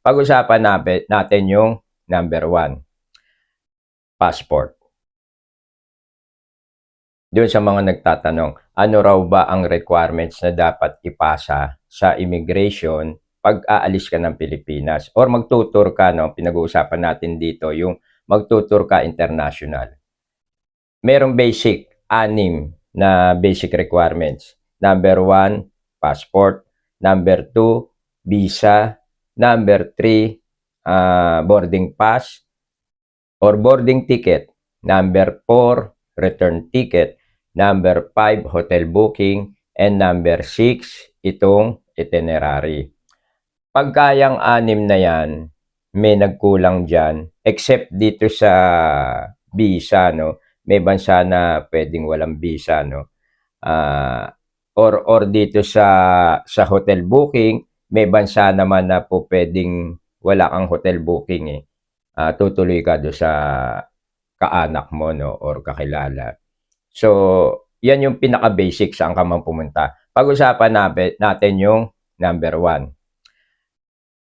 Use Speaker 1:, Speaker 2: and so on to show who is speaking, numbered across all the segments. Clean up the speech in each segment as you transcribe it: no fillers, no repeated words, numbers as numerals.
Speaker 1: Pag-usapan natin yung number 1, passport. Doon sa mga nagtatanong, ano raw ba ang requirements na dapat ipasa sa immigration pag aalis ka ng Pilipinas or magtutur ka, no? Pinag-uusapan natin dito yung magtutur ka international. Merong basic, 6 na basic requirements. Number 1, passport. Number 2, visa. Number 3, boarding pass or boarding ticket. Number 4, return ticket. Number 5, hotel booking. And number 6, itong itinerary. Pagkayang 6 na yan, may nagkulang dyan, except dito sa visa, no? May bansa na pwedeng walang visa, no? Or dito sa hotel booking, may bansa naman na po pwedeng wala kang hotel booking eh. Tutuloy ka do sa kaanak mo, no, or kakilala. So, yan yung pinaka-basic saan ka man pumunta. Pag-usapan natin yung number 1,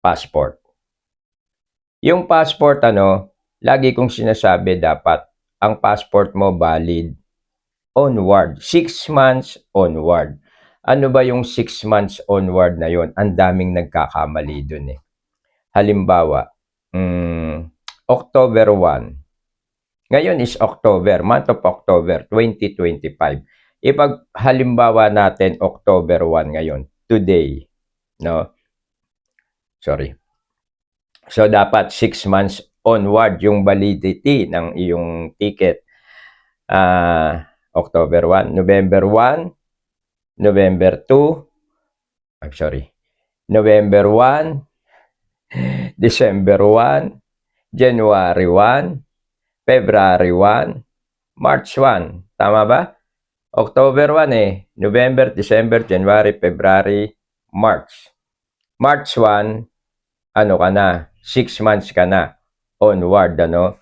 Speaker 1: passport. Yung passport, lagi kong sinasabi dapat ang passport mo valid onward, 6 months onward. Ano ba yung 6 months onward na yon? Ang daming nagkakamali dun eh. Halimbawa, October 1. Ngayon is October, month of October 2025. Ipag halimbawa natin October 1 ngayon, today, no? Sorry. So dapat 6 months onward yung validity ng iyong ticket. October 1, November 1, November 2, I'm sorry, November 1, December 1, January 1, February 1, March 1. Tama ba? October 1 eh. November, December, January, February, March. March 1, ano ka na? 6 months ka na onward, ano?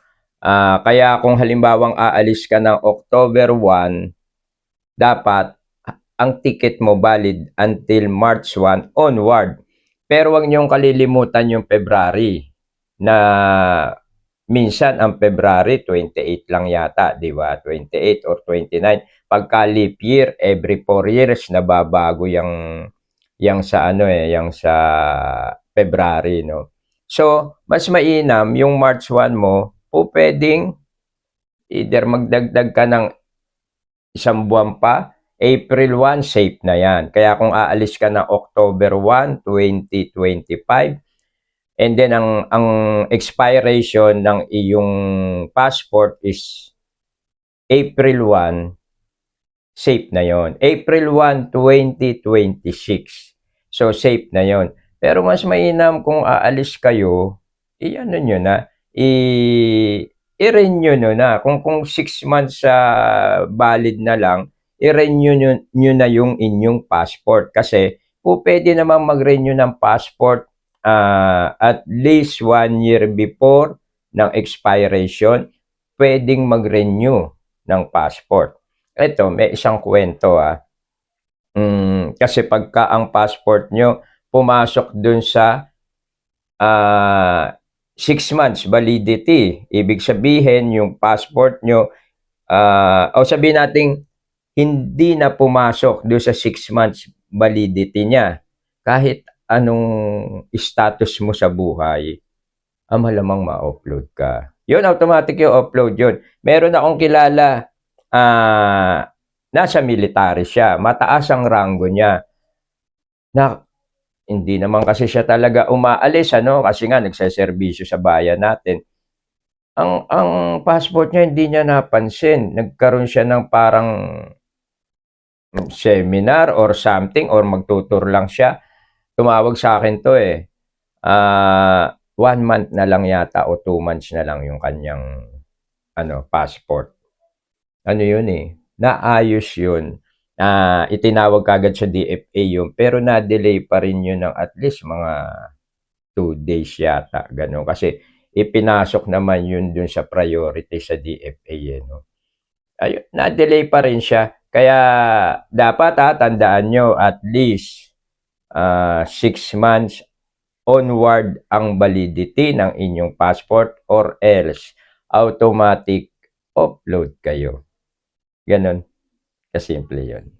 Speaker 1: Kaya kung halimbawang aalis ka ng October 1, dapat ang ticket mo valid until March 1 onward. Pero wag niyong kalilimutan yung February na minsan ang February 28 lang yata, di ba? 28 or 29. Pagka leap year, every 4 years nababago yang sa yang sa February, no. So, mas mainam yung March 1 mo, po pwedeng either magdagdag ka ng 1 buwan pa, April 1, safe na yan. Kaya kung aalis ka na October 1, 2025, and then ang expiration ng iyong passport is April 1, safe na yon. April 1, 2026. So, safe na yon. Pero mas mainam kung aalis kayo, i-ano nyo na, i-renew nyo na. Kung 6 months valid na lang, i-renew nyo na yung inyong passport. Kasi, po pwede naman mag-renew ng passport at least 1 year before ng expiration, pwedeng mag-renew ng passport. Ito, may isang kwento kasi pagka ang passport nyo pumasok dun sa 6 months validity, ibig sabihin yung passport nyo, o sabihin natin hindi na pumasok dun sa 6 months validity niya, kahit anong status mo sa buhay, malamang ma-upload ka. Yun, automatic yung upload yun. Meron akong kilala, nasa military siya, mataas ang ranggo niya, na hindi naman kasi siya talaga umaalis, kasi nga nagseserbisyo sa bayan natin. Ang passport niya hindi niya napansin. Nagkaroon siya ng parang seminar or something or magtutur lang siya. Tumawag sa akin to 1 month na lang yata o 2 months na lang yung kanyang passport. Ano yun naayos yun. Itinawag kagad sa DFA yun, pero na-delay pa rin yun ng at least mga 2 days yata, gano'n. Kasi ipinasok naman yun dun sa priority sa DFA, Ayun, na-delay pa rin siya. Kaya dapat tandaan nyo at least 6 months onward ang validity ng inyong passport or else automatic upload kayo. Ganon kasimple yun.